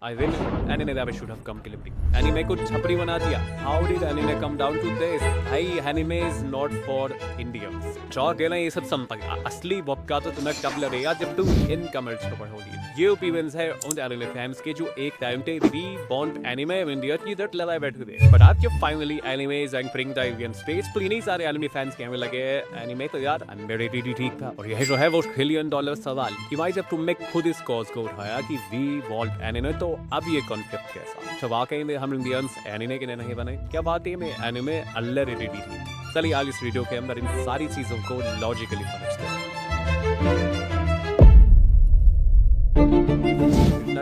I win. Anime that should have come Kilibri. Anime को छपरी बना दिया. How did anime come down to this? भाई anime is not for Indians. चौक है ना ये सब संपत्ति. असली बॉब का तो तुम्हें कब लगेगा जब तुम इन कमेंट्स को पढ़ोगी. ये ओपिनियंस है उन एनिमे फैंस के जो एक टाइम पे रीबॉर्न एनिमे इंडिया की दर लगाए बैठे थे. But आज जब finally anime is entering the Indian space, तो इन्हीं सारे एनिमे फैंस कहने लगे एनिमे तो यार अनरेटेड ठीक था. और यही जो है वो $1 ट्रिलियन सवाल कि भाई जब तुमने खुद इस कॉज को उठाया कि वी वॉन्ट एनिमे, तो अब ये कॉन्सेप्ट कैसा? तो वाकई में हम इंडियंस एनिमे के लिए नहीं बने क्या? बात है में एनिमे अनरेटेड थी. चलिए आज इस वीडियो के अंदर इन सारी चीजों को लॉजिकली समझते हैं.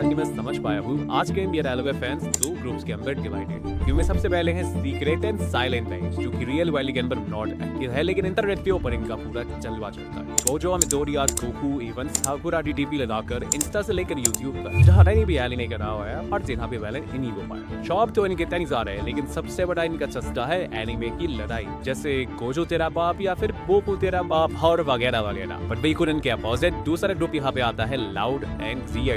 कि मैं समझ पाया हूँ आज के इंडियन एनिमे फैंस दो ग्रुप्स के अंदर डिवाइडेड. इनमें सबसे पहले है सीक्रेट एंड साइलेंट फैंस जो कि रियल वैली के अंदर नॉट एक्टिव है, लेकिन इंटरनेट के ऊपर इनका पूरा जलवा चलता है. Gojo, Midoriya, Goku, even साकुरा DTP लगाकर इंस्टा से लेकर यूट्यूब पर जहाँ कहीं भी एनिमे का रहा है हर जगह पे पहले इन्हीं को पाया. शॉप तो इनके तनी जा रहे हैं, लेकिन सबसे बड़ा इनका चस्का है एनिमे की लड़ाई, जैसे गोजो तेरा बाप या फिर गोकू तेरा बाप और वगैरह वगैरह. बट बिल्कुल इनके अपोजिट दूसरा ग्रुप यहाँ पे आता है लाउड एंड जी.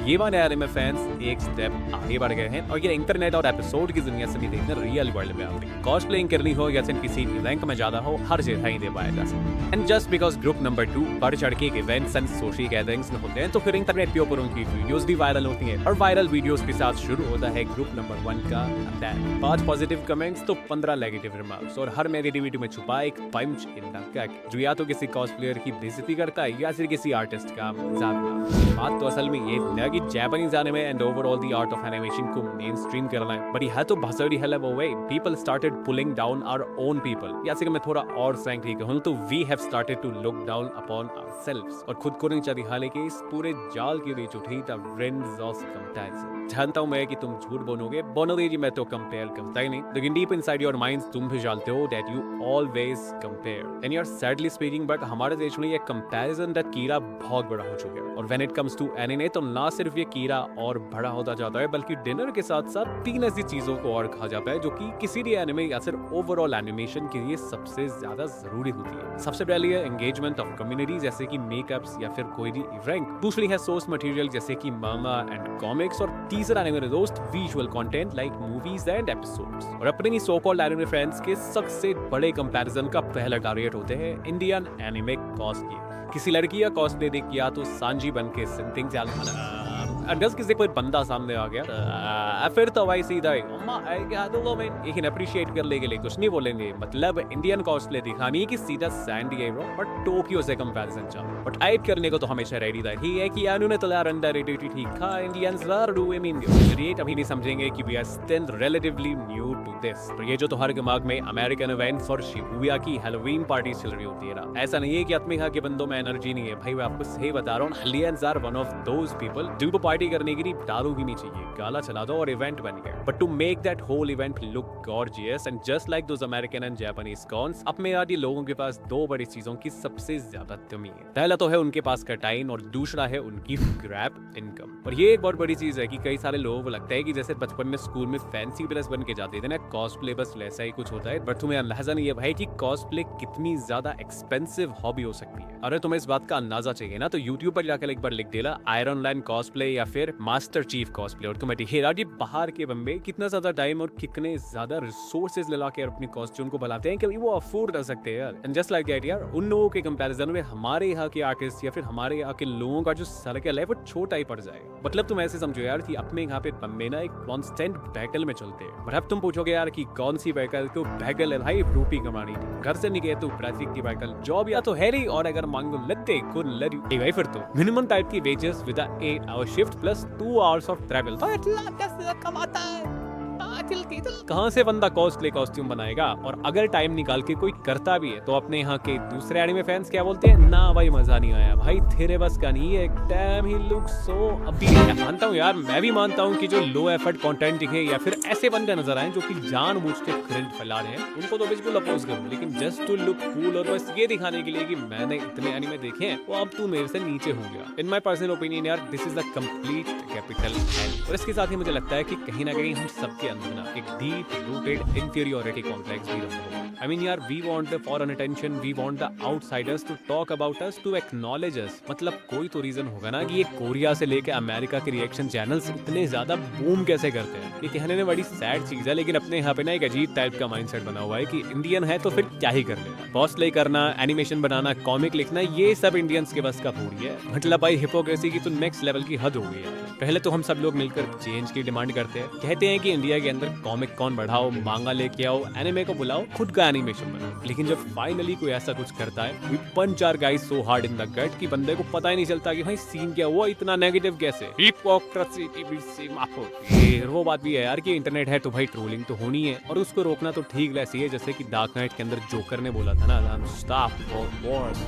ये वाले एनिमे फैंस एक स्टेप आगे बढ़ गए हैं और ये इंटरनेट और एपिसोड की दुनिया से भी देखना रियल वर्ल्ड में आते हैं. कॉस्प्लेइंग करनी हो या फिर किसी रैंक में ज्यादा हो, हर जगह ही दे पाया जा सकता है. And just because group number 2 बढ़ चढ़ के इवेंट्स एंड सोशल गैदरिंग्स में होते हैं, तो फिर इंटरनेट के ऊपर उनकी वीडियोस भी वायरल होती हैं. और वायरल वीडियोस के साथ शुरू होता है ग्रुप नंबर 1 का अटैक. 5 पॉजिटिव कमेंट्स तो 15 नेगेटिव रिमार्क्स और हर नेगेटिविटी में छुपा एक पंच इन द कैक जो या तो किसी कॉस्प्लेयर की बेइज्जती करता है या फिर किसी आर्टिस्ट का मजाक. बात तो असल में ये है कि Japanese anime and overall the art of animation को मेन स्ट्रीम करना है, बट यह तो भसड़ी है वो way people started pulling down our own people. या मैं थोड़ा और फ्रैंकली कहूं तो we have started to look down upon ourselves और खुद को नीचा दिखाने के इस पूरे जाल के बीच उठी द विंड्स ऑफ कंपैरिजन. जानता हूं मैं कि तुम झूठ बोलोगे जी मैं तो कंपेयर करता ही नहीं, लेकिन डीप इनसाइड योर माइंड्स तुम भी जानते हो that you always compare. And you are sadly speaking, but हमारे देश में ये कंपैरिजन दैट कीड़ा बहुत बड़ा हो चुका है. और when it comes to anime तो ना सिर्फ ये कीड़ा और बड़ा होता जाता है, बल्कि डिनर के साथ साथ 3 ऐसी चीजों को और खा जाता है जो कि किसी भी एनिमे या फिर ओवरऑल एनिमेशन के लिए सबसे ज्यादा जरूरी होती है. सबसे पहले है एंगेजमेंट ऑफ कम्युनिटी जैसे कि मेकअप्स या फिर कोई भी इवेंट. दूसरी है सोर्स मटेरियल जैसे कि मांगा एंड कॉमिक्स. और तीसरा है मेरे दोस्त visual content like movies and episodes. और अपने ही सो कॉल्ड एनिमे फ्रेंड्स के सबसे बड़े कंपैरिजन का पहला टारगेट होते हैं इंडियन एनिमे कॉस्प्ले. किसी लड़की या कॉस्प्ले देख किया तो सांजी बन के सिंथिंग अड्रेस किसी कोई बंदा सामने आ गया फिर तो भाई सीधा ही अप्रिशिएट कर लेंगे, कुछ नहीं बोलेंगे. मतलब इंडियन कॉस्प्ले दिखानी कि सीधा सैन डिएगो और टोक्यो से कंपैरिजन चल. बट टाइप करने को तो हमेशा रेडी था ही है कि उन्होंने तो यार अंडररेटेड ठीक था. इंडियंस आर डूइंग इंडियन अभी नहीं समझेंगे कि we are still relatively new to this. तो ये जो तो हर दिमाग में अमेरिकन इवेंट फॉर शिबुया की हैलोवीन पार्टी चल रही होती है ना, ऐसा नहीं है कि आत्मिका के बंदों में एनर्जी नहीं है. भाई मैं आपको सही बता रहा हूँ, Indians are one of those people जिनको पार्टी करने के लिए दारू भी नहीं चाहिए, गाला चला दो और इवेंट बन गया. But to make that whole event look gorgeous and just like those American and Japanese cons, अब में यार ये लोगों के पास 2 बड़ी चीजों की सबसे ज्यादा कमी है. पहला तो है उनके पास का टाइम और दूसरा है उनकी ग्रैब इनकम. और ये एक बहुत बड़ी चीज है कि कई सारे लोगों को लगता है कि जैसे बचपन में स्कूल में फैंसी ड्रेस बन के जाते थे ना, कॉस्प्ले बस वैसा ही कुछ होता है. बट तुम्हें अंदाजा नहीं है भाई कि कॉस्प्ले कितनी ज्यादा एक्सपेंसिव हॉबी हो सकती है. अरे तुम्हें इस बात का अंदाजा चाहिए ना तो यूट्यूब पर जाकर एक बार लिख देना आयरन लैंड कॉस्प्ले या फिर मास्टर चीफ कॉस्प्ले और तुम्हें दिखेगा जी बाहर के बम्बे कितना ज्यादा टाइम और कितने ज्यादा रिसोर्सेज लगा के अपनी कॉस्ट्यूम को बनाते हैं कि वो अफोर्ड कर सकते हैं यार. एंड जस्ट लाइक दैट यार, उन लोगों के कंपैरिजन में हमारे यहाँ के आर्टिस्ट या फिर हमारे यहाँ के लोगों का जो सर्कल है वो छोटा ही पड़ जाएगा. मतलब तुम ऐसे समझो यार कि अपने यहाँ पे बम्बे ना एक कॉन्स्टेंट बैटल में चलते हैं. बट अब तुम पूछोगे यार कि कौन सी बैटल, तो बैटल है भाई रूपी कमानी थी. घर से निकले तो ट्रैफिक की बैटल, जॉब या तो है नहीं और अगर मांगो लगते कुल लड़ी भाई फिर तो मिनिमम टाइप की wages with 8 hour shift plus 2 hours of travel. तो इतना कैसे कमाता है? कहाँ से बंदा कॉस्प्ले कॉस्ट्यूम बनाएगा? और अगर टाइम निकाल के कोई करता भी है तो अपने यहाँ के दूसरे एनिमे फैंस क्या बोलते हैं, ना भाई मजा नहीं आया, भाई तेरे बस का नहीं है, डैम ही लुक सो. अभी मानता हूँ यार, मैं भी मानता हूँ कि जो लो एफर्ट कंटेंट दिखे या फिर ऐसे बंदे नजर आए जो कि जानबूझ के क्रिंज फैला रहे हैं, उनको तो बिल्कुल अपोज करूँ. लेकिन जस्ट टू लुक कूल और बस ये दिखाने के लिए कि मैंने इतने एनिमे देखे हैं वो अब तू मेरे से नीचे हो गया, इन माय पर्सनल ओपिनियन यार this is the complete capital L. और इसके साथ ही मुझे लगता है कि कहीं ना कहीं हम सबके अंदर ना एक डीप रूटेड इंफीरियोरिटी कॉम्प्लेक्स भी रखा हो। I mean यार, we want the foreign attention, we want the outsiders to talk about us, to acknowledge us। मतलब कोई तो रीजन होगा ना कि ये कोरिया से लेके अमेरिका के रिएक्शन चैनल्स इतने ज्यादा बूम कैसे करते हैं। ये कहने में बड़ी सैड चीज है, लेकिन अपने यहाँ पे ना एक अजीब टाइप का माइंडसेट बना हुआ है कि इंडियन है तो फिर क्या ही कर लेगा। कॉस्प्ले करना, एनिमेशन बनाना, कॉमिक लिखना, ये सब इंडियंस के बस का पूरी है। मतलब भाई हिपोक्रेसी की तो नेक्स्ट लेवल की हद हो गई है। पहले तो हम सब लोग मिलकर चेंज की डिमांड करते हैं, कहते हैं कि इंडिया के अंदर कॉमिक कॉन बढ़ाओ, मांगा लेके आओ, एनिमे को बुलाओ, खुद का एनिमेशन बनाओ। लेकिन जब फाइनली कोई ऐसा कुछ करता है, we punch our guys so hard in the gut कि बंदे को पता ही नहीं चलता कि भाई सीन क्या हुआ, इतना नेगेटिव कैसे। हिपोक्रेसी की भी सीमा होती है। वो बात भी है यार कि इंटरनेट है तो भाई ट्रोलिंग तो होनी है, और उसको रोकना तो ठीक वैसे ही है जैसे कि डार्क नाइट के अंदर जोकर ने बोला था ना, स्टॉप फॉर वॉर्स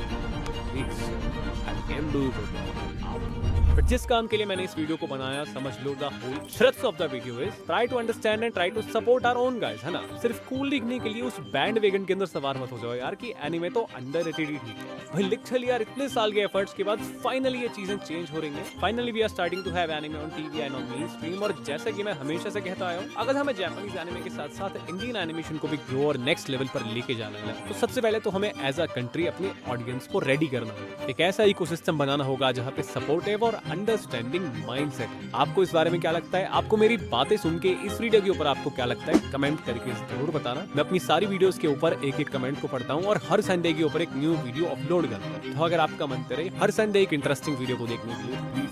बट जिस काम के लिए मैंने इस वीडियो को बनाया, समझ लो the whole thrust of the video is try to understand and try to support our own guys, है ना। सिर्फ कूल दिखने के लिए उस बैंड वेगन के अंदर सवार मत हो जाओ यार कि एनीमे तो अंडररेटेड ही ठीक है। भाई लिटरली यार इतने साल के एफर्ट्स के बाद फाइनली ये चीजें चेंज हो रही हैं। Finally we are starting to have anime on TV and on mainstream. और जैसे कि मैं हमेशा से कहता आया हूं, अगर हमें जापानीज एनीमे के साथ साथ इंडियन एनिमेशन को भी ग्रो और नेक्स्ट लेवल पर लेके जाना है, तो सबसे पहले तो हमें एज अ कंट्री अपने ऑडियंस को रेडी करना होगा। एक ऐसा इकोसिस्टम बनाना होगा जहां पे सपोर्टिव और अंडरस्टैंडिंग माइंडसेट। आपको इस बारे में क्या लगता है? आपको मेरी बातें सुन के इस वीडियो के ऊपर आपको क्या लगता है? कमेंट करके जरूर बताना। मैं अपनी सारी वीडियोस के ऊपर एक एक कमेंट को पढ़ता हूँ और हर संडे के ऊपर एक न्यू वीडियो अपलोड करता हूँ। तो अगर आपका मन करे हर संडे एक इंटरेस्टिंग वीडियो को देखने के लिए